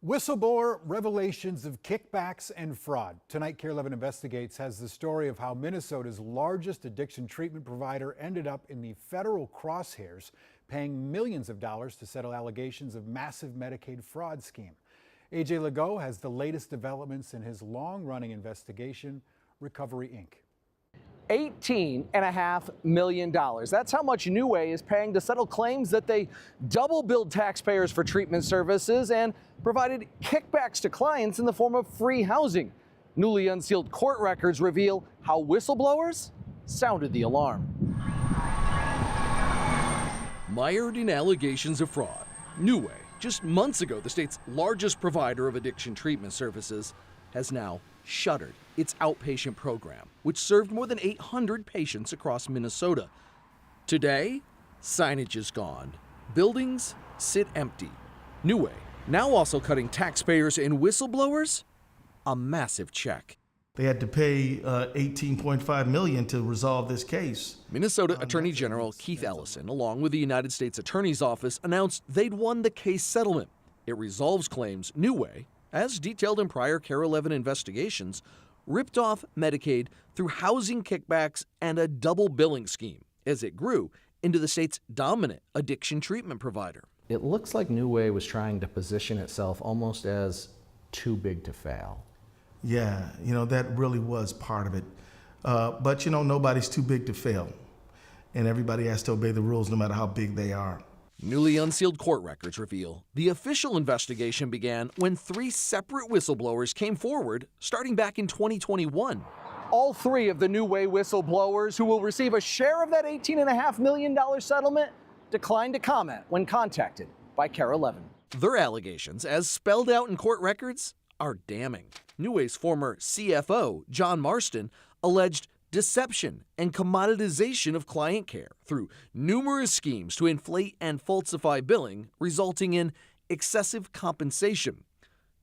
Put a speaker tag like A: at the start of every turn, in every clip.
A: Whistleblower revelations of kickbacks and fraud. Tonight, KARE 11 Investigates has the story of how Minnesota's largest addiction treatment provider ended up in the federal crosshairs, paying millions of dollars to settle allegations of massive Medicaid fraud scheme. AJ Legault has the latest developments in his long-running investigation, Recovery Inc.
B: $18.5 million. That's how much NUWAY is paying to settle claims that they double billed taxpayers for treatment services and provided kickbacks to clients in the form of free housing. Newly unsealed court records reveal how whistleblowers sounded the alarm.
C: Mired in allegations of fraud, NUWAY, just months ago the state's largest provider of addiction treatment services, has now shuttered its outpatient program, which served more than 800 patients across Minnesota. Today, signage is gone. Buildings sit empty. NUWAY now also cutting taxpayers and whistleblowers a massive check.
D: They had to pay $18.5 million to resolve this case.
C: Minnesota Attorney General Keith Ellison, along with the United States Attorney's Office, announced they'd won the case settlement. It resolves claims NUWAY, as detailed in prior KARE 11 investigations, ripped off Medicaid through housing kickbacks and a double billing scheme as it grew into the state's dominant addiction treatment provider.
E: It looks like NUWAY was trying to position itself almost as too big to fail.
D: Yeah, that really was part of it. But nobody's too big to fail. And everybody has to obey the rules no matter how big they are.
C: Newly unsealed court records reveal the official investigation began when 3 separate whistleblowers came forward starting back in 2021.
B: All 3 of the NUWAY whistleblowers who will receive a share of that $18.5 million settlement declined to comment when contacted by KARE 11.
C: Their allegations, as spelled out in court records, are damning. NUWAY's former CFO, John Marston, alleged deception and commoditization of client care through numerous schemes to inflate and falsify billing, resulting in excessive compensation.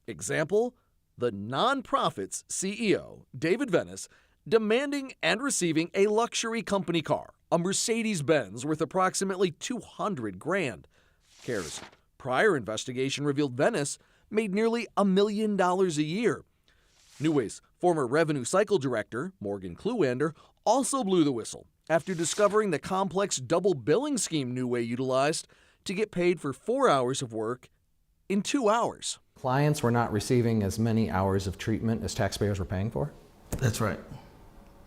C: Example, the nonprofit's CEO, David Venice, demanding and receiving a luxury company car, a Mercedes-Benz worth approximately $200 grand. KARE's prior investigation revealed Venice made nearly $1 million a year. NUWAY's former revenue cycle director, Morgan Kluwander, also blew the whistle after discovering the complex double billing scheme NUWAY utilized to get paid for 4 hours of work in 2 hours.
E: Clients were not receiving as many hours of treatment as taxpayers were paying for?
D: That's right.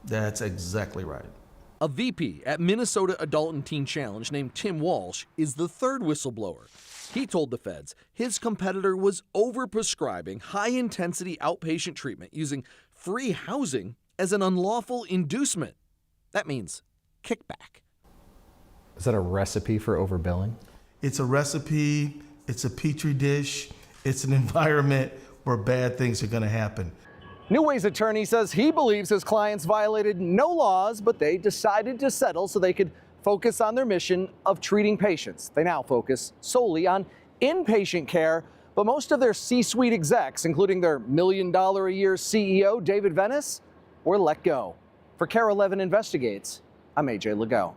D: That's exactly right.
C: A VP at Minnesota Adult and Teen Challenge named Tim Walsh is the third whistleblower. He told the feds his competitor was overprescribing high-intensity outpatient treatment using free housing as an unlawful inducement. That means kickback.
E: Is that a recipe for overbilling?
D: It's a recipe, it's a petri dish, it's an environment where bad things are going to happen.
B: NUWAY's attorney says he believes his clients violated no laws, but they decided to settle so they could focus on their mission of treating patients. They now focus solely on inpatient care, but most of their C-suite execs, including their $1 million a year CEO, David Venice, were let go. For KARE 11 Investigates, I'm AJ Legault.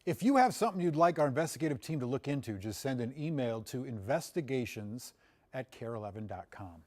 A: If you have something you'd like our investigative team to look into, just send an email to investigations@kare11.com.